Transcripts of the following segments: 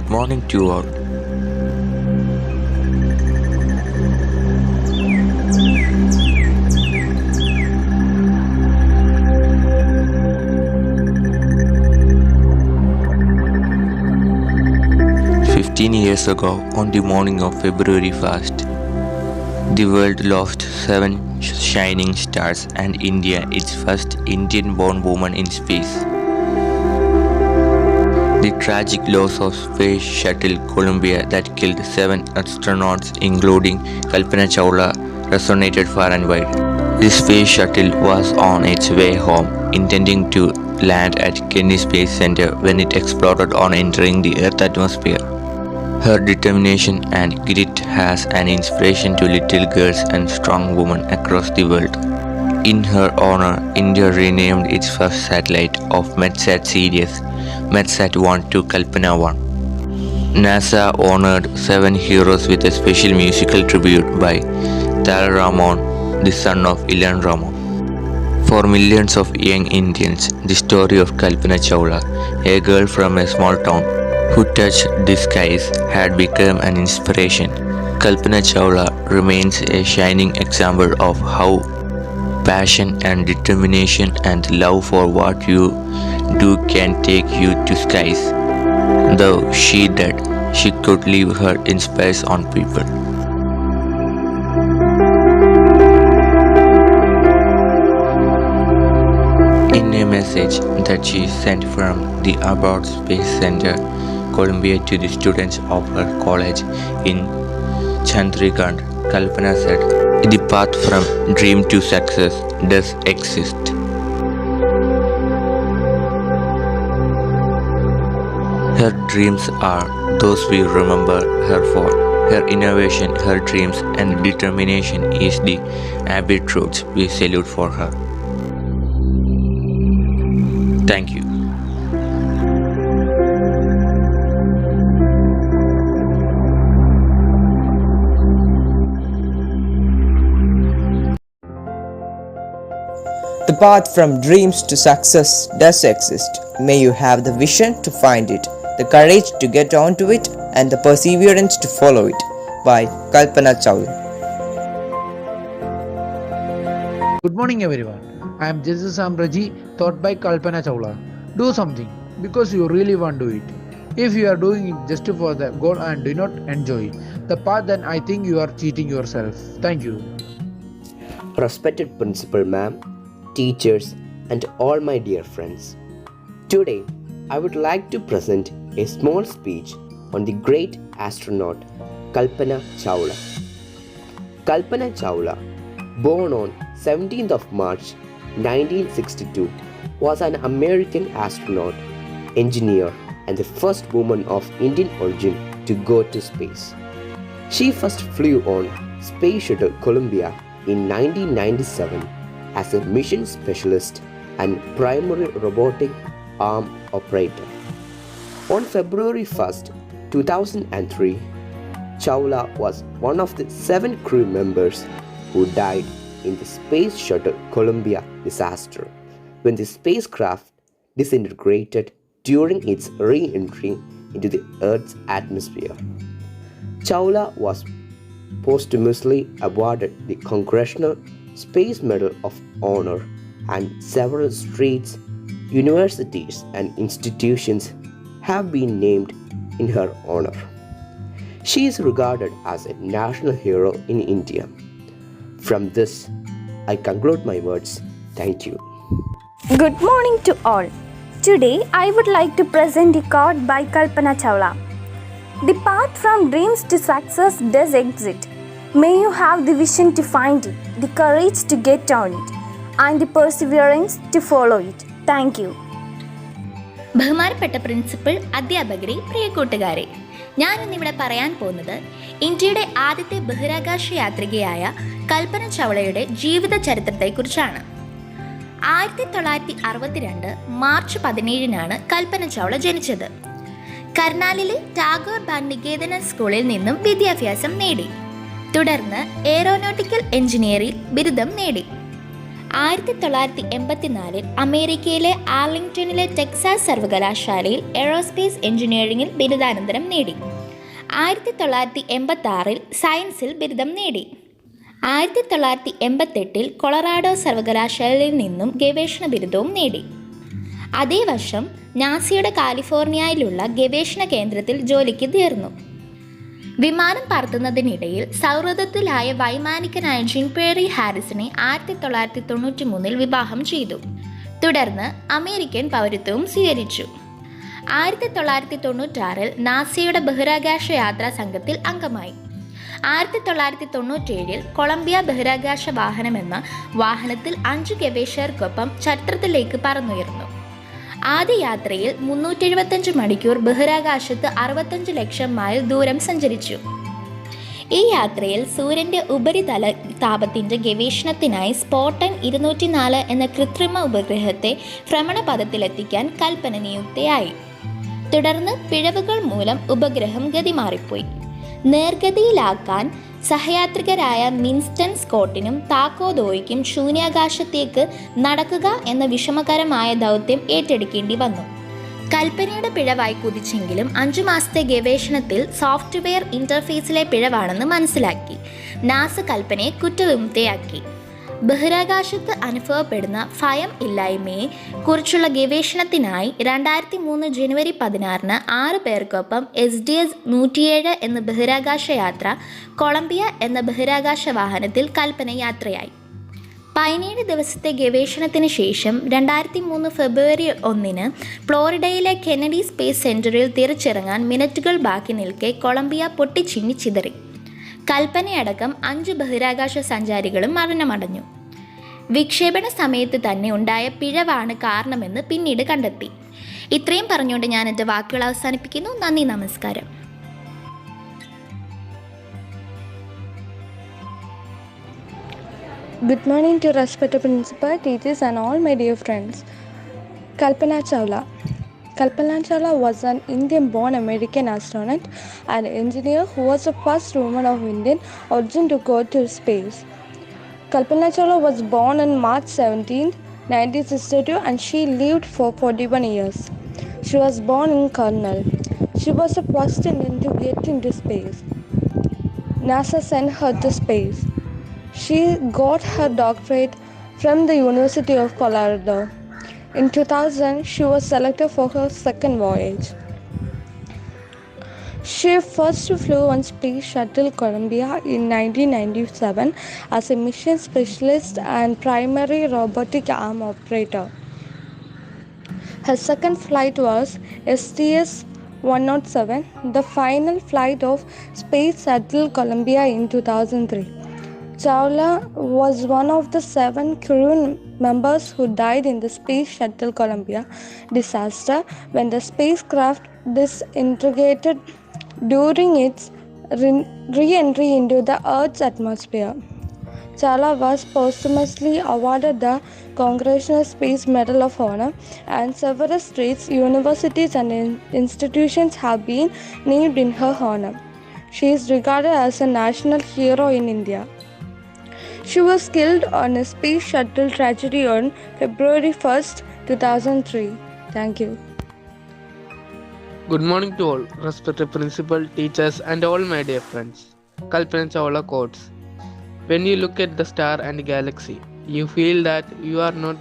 Good morning to you all. Years ago, on the morning of February 1st, the world lost 7 shining stars and India its first Indian-born woman in space. The tragic loss of Space Shuttle Columbia that killed 7 astronauts including KALPANA CHAWLA resonated far and wide. The Space Shuttle was on its way home, intending to land at Kennedy Space Center when it exploded on entering the Earth's atmosphere. Her determination and grit has an inspiration to little girls and strong women across the world. In her honor, India renamed its first satellite of METSAT series, METSAT-1 to KALPANA 1. NASA honored 7 heroes with a special musical tribute by Tal Ramon, the son of Ilan Ramon. For millions of young Indians, the story of KALPANA CHAWLA, a girl from a small town who touched the skies, had become an inspiration. KALPANA CHAWLA remains a shining example of how passion and determination and love for what you do can take you to skies. Though she did, she could leave her inspires on people. In a message that she sent from the Abbott Space Center, Columbia, to the students of her college in CHENNEERKKARA, KALPANA said, "The path from dream to success does exist. Her dreams are those we remember her for. Her innovation, her dreams and determination is the abbey truths we salute for her." Thank you. The path from dreams to success does exist. May you have the vision to find it, the courage to get onto it, and the perseverance to follow it. By KALPANA CHAWLA. Good morning everyone. I am Jesus Raji, taught by KALPANA CHAWLA. Do something because you really want to do it. If you are doing it just for the goal and do not enjoy the path, then I think you are cheating yourself. Thank you. Respected Principal Ma'am, teachers and all my dear friends. Today, I would like to present a small speech on the great astronaut KALPANA CHAWLA. KALPANA CHAWLA, born on 17th of March 1962, was an American astronaut, engineer and the first woman of Indian origin to go to space. She first flew on Space Shuttle Columbia in 1997 as a mission specialist and primary robotic arm operator. On February 1st, 2003, Chawla was one of the 7 crew members who died in the Space Shuttle Columbia disaster when the spacecraft disintegrated during its re-entry into the Earth's atmosphere. Chawla was posthumously awarded the Congressional Space Medal of Honor, and several streets, universities and institutions have been named in her honor. She is regarded as a national hero in India. From this, I conclude my words. Thank you. Good morning to all. Today, I would like to present a quote by KALPANA CHAWLA. The path from dreams to success does exist. May you have the vision to find it, the courage to get on it, and the perseverance to follow it. Thank you. ബഹുമാനപ്പെട്ട principal, അധ്യാപകരെ, പ്രിയ കൂട്ടുകാരെ, ഞാനിന്നിവിടെ പറയാൻ പോകുന്നത് ഇന്ത്യയുടെ ആദ്യത്തെ ബഹിരാകാശ യാത്രികയായ കൽപ്പന ചൗളയുടെ ജീവിത ചരിത്രത്തെക്കുറിച്ചാണ്. 1962 മാർച്ച് 17-നാണ് കൽപ്പന ചൗള ജനിച്ചത്. കർണാലിലെ ടാഗോർ ബാലനികേതൻ സ്കൂളിൽ നിന്നും വിദ്യാഭ്യാസം നേടി. തുടർന്ന് എയ്റോനോട്ടിക്കൽ എഞ്ചിനീയറിംഗ് ബിരുദം നേടി. 1984 അമേരിക്കയിലെ ആർലിംഗ്ടണിലെ ടെക്സാസ് സർവകലാശാലയിൽ എയ്റോസ്പേസ് എഞ്ചിനീയറിംഗിൽ ബിരുദാനന്തരം നേടി. 1986 സയൻസിൽ ബിരുദം നേടി. 1988 കൊളറാഡോ സർവകലാശാലയിൽ നിന്നും ഗവേഷണ ബിരുദവും നേടി. അതേ വർഷം നാസയുടെ കാലിഫോർണിയയിലുള്ള ഗവേഷണ കേന്ദ്രത്തിൽ ജോലിക്ക് ചേർന്നു. വിമാനം പറത്തുന്നതിനിടയിൽ സൗഹൃദത്തിലായ വൈമാനികനായ ജിൻപേറി ഹാരിസിനെ 1993 വിവാഹം ചെയ്തു. തുടർന്ന് അമേരിക്കൻ പൗരത്വവും സ്വീകരിച്ചു. 1996 നാസയുടെ ബഹിരാകാശ യാത്രാ സംഘത്തിൽ അംഗമായി. 1997 കൊളംബിയ ബഹിരാകാശ വാഹനം എന്ന വാഹനത്തിൽ 5 ഗവേഷകർക്കൊപ്പം ചരിത്രത്തിലേക്ക് പറന്നുയർന്നു. ആദ്യ യാത്രയിൽ 375 മണിക്കൂർ ബഹിരാകാശത്ത് 65 ലക്ഷം മൈൽ ദൂരം സഞ്ചരിച്ചു. ഈ യാത്രയിൽ സൂര്യൻ്റെ ഉപരിതല താപത്തിൻ്റെ ഗവേഷണത്തിനായി സ്പോട്ടൻ 204 എന്ന കൃത്രിമ ഉപഗ്രഹത്തെ ഭ്രമണപഥത്തിലെത്തിക്കാൻ കൽപ്പന നിയുക്തയായി. തുടർന്ന് പിഴവുകൾ മൂലം ഉപഗ്രഹം ഗതി മാറിപ്പോയി. നേർഗതിയിലാക്കാൻ സഹയാത്രികരായ മിൻസ്റ്റൺ സ്കോട്ടിനും താക്കോദോയ്ക്കും ശൂന്യാകാശത്തേക്ക് നടക്കുക എന്ന വിഷമകരമായ ദൗത്യം ഏറ്റെടുക്കേണ്ടി വന്നു. കൽപ്പനയുടെ പിഴവായി കുതിച്ചെങ്കിലും 5 മാസത്തെ ഗവേഷണത്തിൽ സോഫ്റ്റ്വെയർ ഇൻ്റർഫേസിലെ പിഴവാണെന്ന് മനസ്സിലാക്കി നാസ കൽപ്പനയെ കുറ്റവിമുക്തയാക്കി. ബഹിരാകാശത്ത് അനുഭവപ്പെടുന്ന ഭയം ഇല്ലായ്മയെ കുറിച്ചുള്ള ഗവേഷണത്തിനായി 2003 ജനുവരി 16 6 പേർക്കൊപ്പം SDS 107 എന്ന ബഹിരാകാശ യാത്ര കൊളംബിയ എന്ന ബഹിരാകാശ വാഹനത്തിൽ കൽപ്പന യാത്രയായി. 17 ദിവസത്തെ ഗവേഷണത്തിന് ശേഷം 2003 ഫെബ്രുവരി 1 ഫ്ലോറിഡയിലെ കെന്നഡി സ്പേസ് സെൻറ്ററിൽ തിരിച്ചിറങ്ങാൻ മിനിറ്റുകൾ ബാക്കി നിൽക്കെ കൊളംബിയ പൊട്ടിച്ചിന്നി ചിതറി. കൽപ്പനയടക്കം 5 ബഹിരാകാശ സഞ്ചാരികളും മരണമടഞ്ഞു. വിക്ഷേപണ സമയത്ത് തന്നെ ഉണ്ടായ പിഴവാണ് കാരണമെന്ന് പിന്നീട് കണ്ടെത്തി. ഇത്രയും പറഞ്ഞുകൊണ്ട് ഞാൻ എൻ്റെ വാക്കുകൾ അവസാനിപ്പിക്കുന്നു. നന്ദി, നമസ്കാരം. Good morning to respected principal, teachers and all my dear friends. Kalpana Chawla. Kalpana Chawla was an Indian-born American astronaut and engineer who was the first woman of Indian origin to go to space. Kalpana Chawla was born on March 17, 1962 and she lived for 41 years. She was born in Karnal. She was the first Indian to get into space. NASA sent her to space. She got her doctorate from the University of Colorado. In 2000, she was selected for her second voyage. She first flew on Space Shuttle Columbia in 1997 as a mission specialist and primary robotic arm operator. Her second flight was STS-107, the final flight of Space Shuttle Columbia in 2003. Chawla was one of the 7 crew members who died in the Space Shuttle Columbia disaster when the spacecraft disintegrated during its re-entry into the Earth's atmosphere. Chawla was posthumously awarded the Congressional Space Medal of Honor, and several states, universities and institutions have been named in her honor. She is regarded as a national hero in India. She was killed on a space shuttle tragedy on February 1st, 2003. Thank you. Good morning to all, respected principal, teachers and all my dear friends. Kalpana Chawla quotes: when you look at the star and galaxy, you feel that you are not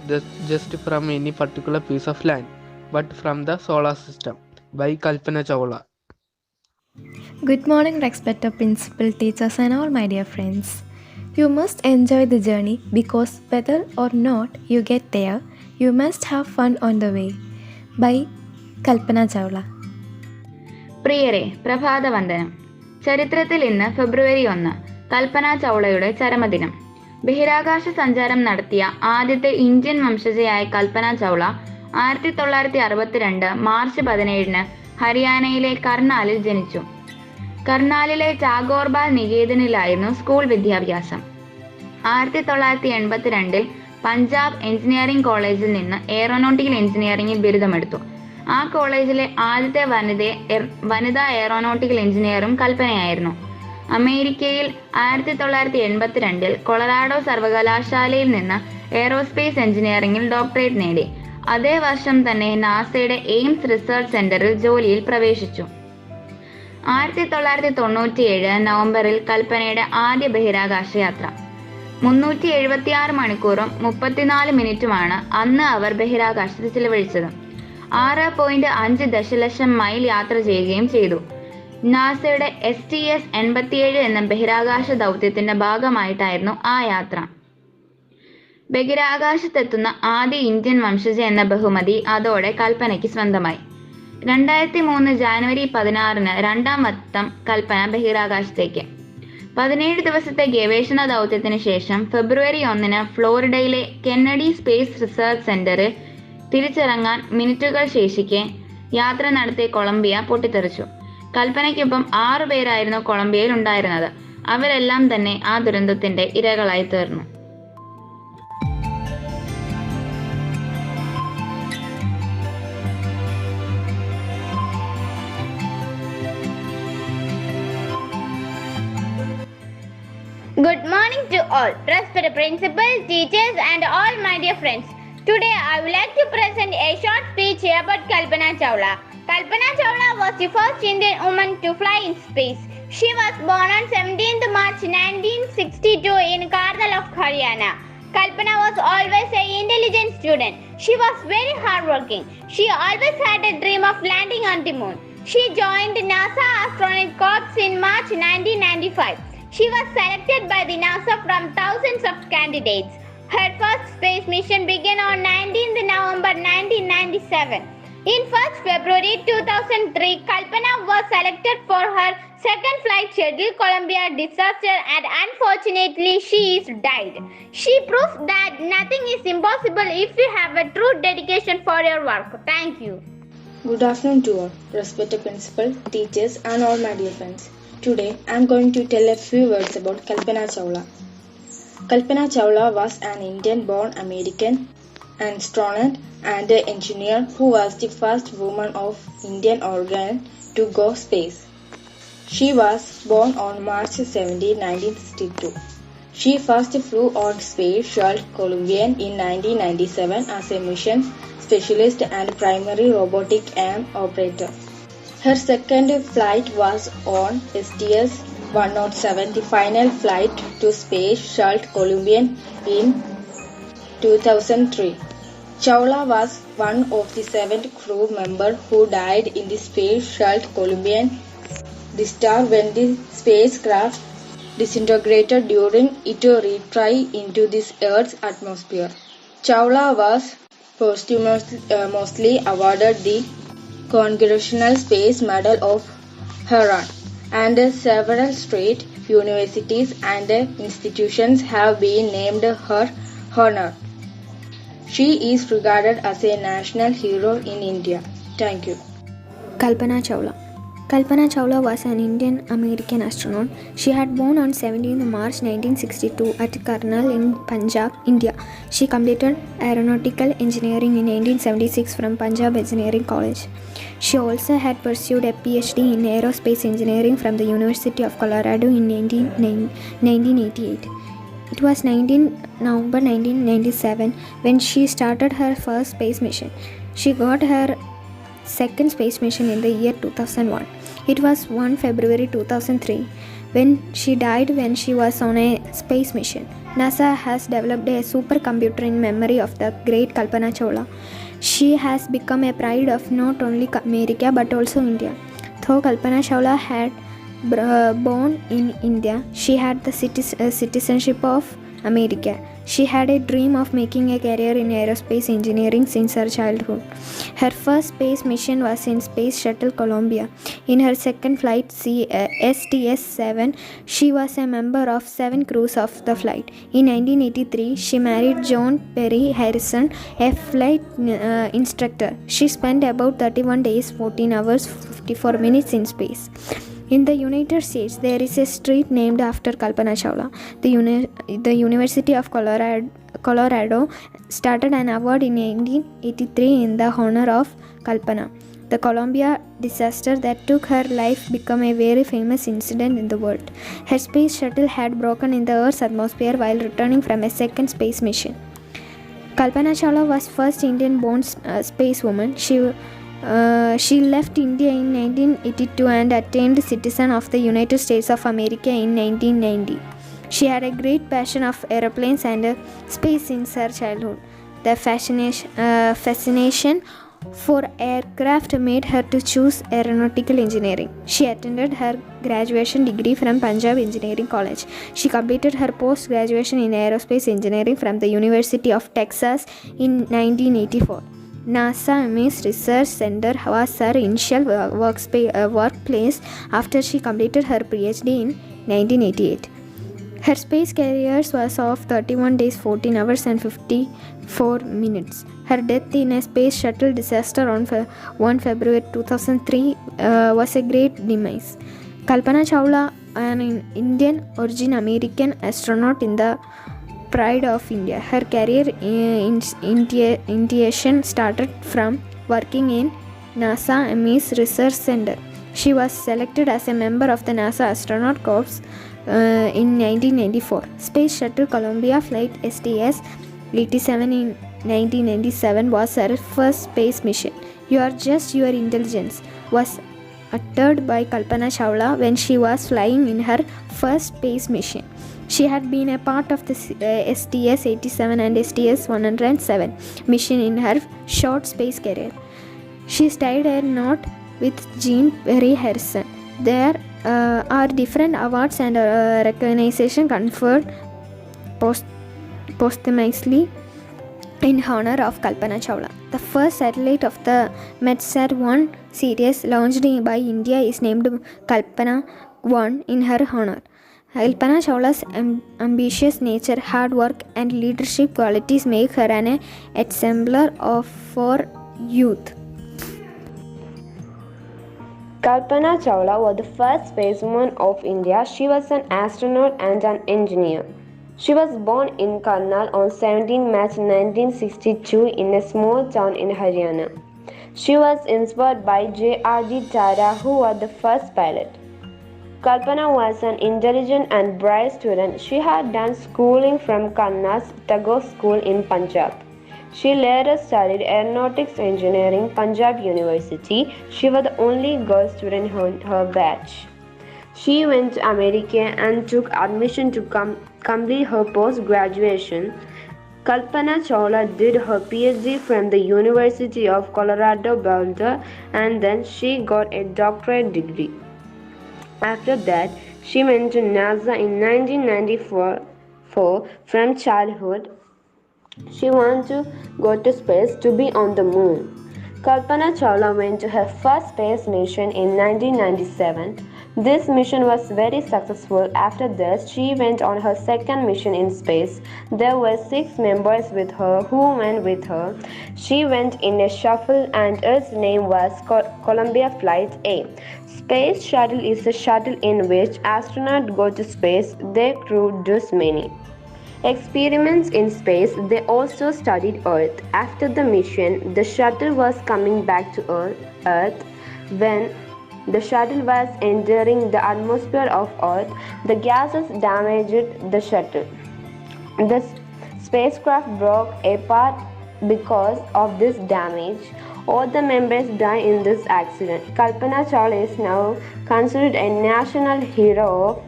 just from any particular piece of land, but from the solar system. By Kalpana Chawla. Good morning, respected principal, teachers and all my dear friends. You must enjoy the journey because whether or not you get there, you must have fun on the way. By Kalpana Chawla. പ്രിയരെ, പ്രഭാതവന്ദനം. ചരിത്രത്തിൽ ഇന്ന് ഫെബ്രുവരി 1 കൽപ്പന ചൗളയുടെ ചരമദിനം. ബഹിരാകാശ സഞ്ചാരം നടത്തിയ ആദ്യത്തെ Indian വംശജയായ Kalpana Chawla 1962 March 17 ഹരിയാനയിലെ കർണാലിൽ ജനിച്ചു. കർണാലിലെ ടാഗോർബാൽ നികേതനിലായിരുന്നു school വിദ്യാഭ്യാസം. 1982 പഞ്ചാബ് എഞ്ചിനീയറിംഗ് കോളേജിൽ നിന്ന് എയറോനോട്ടിക്കൽ എഞ്ചിനീയറിംഗിൽ ബിരുദമെടുത്തു. ആ കോളേജിലെ ആദ്യത്തെ വനിതാ എയറോനോട്ടിക്കൽ എഞ്ചിനീയറും കൽപ്പനയായിരുന്നു. അമേരിക്കയിൽ 1982 കൊളറാഡോ സർവകലാശാലയിൽ നിന്ന് എയ്റോസ്പേസ് എഞ്ചിനീയറിംഗിൽ ഡോക്ടറേറ്റ് നേടി. അതേ വർഷം തന്നെ നാസയുടെ എയിംസ് റിസർച്ച് സെന്ററിൽ ജോലിയിൽ പ്രവേശിച്ചു. 1997 നവംബറിൽ കൽപ്പനയുടെ ആദ്യ ബഹിരാകാശ യാത്ര. 376 മണിക്കൂറും 34 മിനിറ്റുമാണ് അന്ന് അവർ ബഹിരാകാശത്ത് ചിലവഴിച്ചത്. 6.5 ദശലക്ഷം മൈൽ യാത്ര ചെയ്യുകയും ചെയ്തു. നാസയുടെ STS-87 എന്ന ബഹിരാകാശ ദൗത്യത്തിന്റെ ഭാഗമായിട്ടായിരുന്നു ആ യാത്ര. ബഹിരാകാശത്തെത്തുന്ന ആദ്യ ഇന്ത്യൻ വംശജ എന്ന ബഹുമതി അതോടെ കൽപ്പനയ്ക്ക് സ്വന്തമായി. 2003 ജാനുവരി 16 രണ്ടാം വട്ടം കൽപ്പന ബഹിരാകാശത്തേക്ക്. 17 ദിവസത്തെ ഗവേഷണ ദൗത്യത്തിന് ശേഷം ഫെബ്രുവരി 1 ഫ്ലോറിഡയിലെ കെന്നഡി സ്പേസ് റിസർച്ച് സെന്ററിൽ തിരിച്ചിറങ്ങാൻ മിനിറ്റുകൾ ശേഷിക്കെ യാത്ര നടത്തിയ കൊളംബിയ പൊട്ടിത്തെറിച്ചു. കൽപ്പനയ്ക്കൊപ്പം 6 പേരായിരുന്നു കൊളംബിയയിൽ ഉണ്ടായിരുന്നത്. അവരെല്ലാം തന്നെ ആ ദുരന്തത്തിന്റെ ഇരകളായി തീർന്നു. Good morning to all, respected principal, teachers and all my dear friends. Today I would like to present a short speech about Kalpana Chawla. Kalpana Chawla was the first Indian woman to fly in space. She was born on 17th March 1962 in Karnal of Haryana. Kalpana was always an intelligent student. She was very hardworking. She always had a dream of landing on the moon. She joined NASA Astronaut Corps in March 1995. She was selected by the NASA from thousands of candidates. Her first space mission began on 19th November 1997. In 1st February 2003, Kalpana was selected for her second flight schedule. Columbia disaster and unfortunately she is died. She proves that nothing is impossible if you have a true dedication for your work. Thank you. Good afternoon to all, respected principal, teachers and all my dear friends. Today I am going to tell a few words about Kalpana Chawla. Kalpana Chawla was an Indian-born American astronaut and engineer who was the first woman of Indian origin to go space. She was born on March 17, 1962. She first flew on Space Shuttle Columbia in 1997 as a mission specialist and primary robotic arm operator. Her second flight was on STS-107, the final flight to Space Shuttle Columbia in 2003. Chawla was one of the 7 crew members who died in the Space Shuttle Columbia disaster when the spacecraft disintegrated during its retry into this Earth's atmosphere. Chawla was posthumously awarded the Congressional Space Medal of Iran, and several state universities and institutions have been named her honor. She is regarded as a national hero in India. Thank you. Kalpana Chawla. Kalpana Chawla was an Indian-American astronaut. She had born on 17th March 1962 at Karnal in Punjab, India. She completed aeronautical engineering in 1976 from Punjab Engineering College. She also had pursued a PhD in aerospace engineering from the University of Colorado in 1988. It was 19 November 1997 when she started her first space mission. She got her second space mission in the year 2001. It was 1 February 2003 when she died when she was on a space mission. NASA has developed a supercomputer in memory of the great Kalpana Chawla. She has become a pride of not only America but also India. Though Kalpana Chawla had born in India, she had the citizenship of America. She had a dream of making a career in aerospace engineering since her childhood. Her first space mission was in Space Shuttle Columbia. In her second flight, STS-7, she was a member of 7 crews of the flight. In 1983, she married John Perry Harrison, a flight instructor. She spent about 31 days, 14 hours, 54 minutes in space. In the United States, there is a street named after Kalpana Chawla. The University of Colorado started an award in 1983 in the honor of Kalpana. The Columbia disaster that took her life became a very famous incident in the world. Her space shuttle had broken in the Earth's atmosphere while returning from a second space mission. Kalpana Chawla was first Indian-born spacewoman. She left India in 1982 and attained citizen of the United States of America in 1990. She had a great passion of aeroplanes and space since her childhood. The fascination for aircraft made her to choose aeronautical engineering. She attended her graduation degree from Punjab Engineering College. She completed her post-graduation in aerospace engineering from the University of Texas in 1984. NASA Ames Research Center was her initial workplace after she completed her PhD in 1988. Her space career was of 31 days, 14 hours and 54 minutes. Her death in a space shuttle disaster on 1 February 2003 was a great demise. Kalpana Chawla, an Indian origin American astronaut in the pride of India. Her career initiation started from working in NASA Ames Research Center. She was selected as a member of the NASA Astronaut Corps in 1994. Space Shuttle Columbia Flight STS-87 in 1997 was her first space mission. "You are just your intelligence" was uttered by Kalpana Chawla when she was flying in her first space mission. She had been a part of the STS-87 and STS-107 mission in her short space career. She starred a note with Jean Perry Harrison. There are different awards and recognition conferred posthumously in honor of Kalpana Chawla. The first satellite of the METSAT-1 series launched by India is named Kalpana-1 in her honor. Kalpana Chawla's ambitious nature, hard work and leadership qualities make her an exemplar for youth. Kalpana Chawla was the first spacewoman of India. She was an astronaut and an engineer. She was born in Karnal on 17 March 1962 in a small town in Haryana. She was inspired by J.R.D. Tata, who was the first pilot. Kalpana was an intelligent and bright student. She had done schooling from Karnal's Tagore School in Punjab. She later studied aeronautics engineering, Punjab University. She was the only girl student in her batch. She went to America and took admission to complete her post-graduation. Kalpana Chawla did her PhD from the University of Colorado Boulder and then she got a doctorate degree. After that, she went to NASA in 1994. From childhood, she wanted to go to space to be on the moon. Kalpana Chawla went to her first space mission in 1997. This mission was very successful. After that, she went on her second mission in space. There were 6 members with her who went with her. She went in a shuttle and its name was Columbia Flight A. Space shuttle is a shuttle in which astronauts go to space. Their crew does many experiments in space. They also studied Earth. After the mission, the shuttle was coming back to Earth. When the shuttle was entering the atmosphere of Earth, the gases damaged the shuttle. The spacecraft broke apart because of this damage. All the members died in this accident. Kalpana Chawla is now considered a national hero of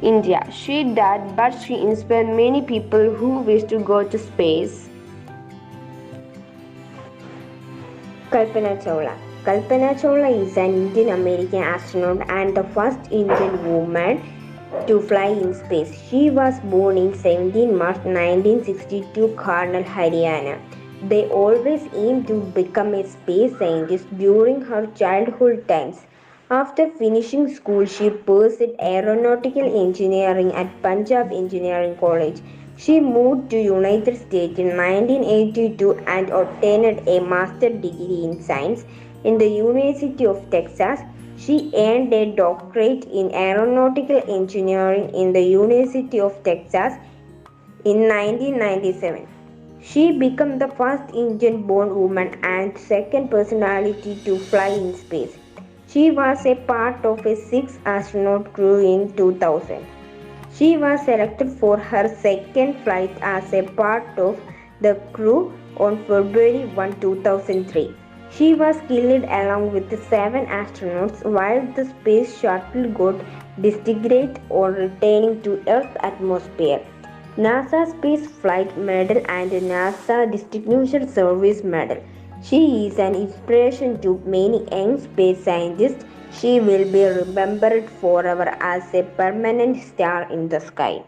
India. She died, but she inspired many people who wish to go to space. Kalpana Chawla. Kalpana Chawla is an Indian-American astronaut and the first Indian woman to fly in space. She was born in 17 March 1962, Karnal, Haryana. They always aimed to become a space scientist during her childhood times. After finishing school, she pursued aeronautical engineering at Punjab Engineering College. She moved to United States in 1982 and obtained a master's degree in science in the University of Texas. She earned a doctorate in aeronautical engineering in the University of Texas in 1997. She became the first Indian-born woman and second personality to fly in space. She was a part of a 6-astronaut crew in 2000. She was selected for her second flight as a part of the crew on February 1, 2003. She was killed along with 7 astronauts while the space shuttle got disintegrated on returning to Earth's atmosphere. NASA Space Flight Medal and NASA Distinguished Service Medal. She is an inspiration to many young space scientists. She will be remembered forever as a permanent star in the sky.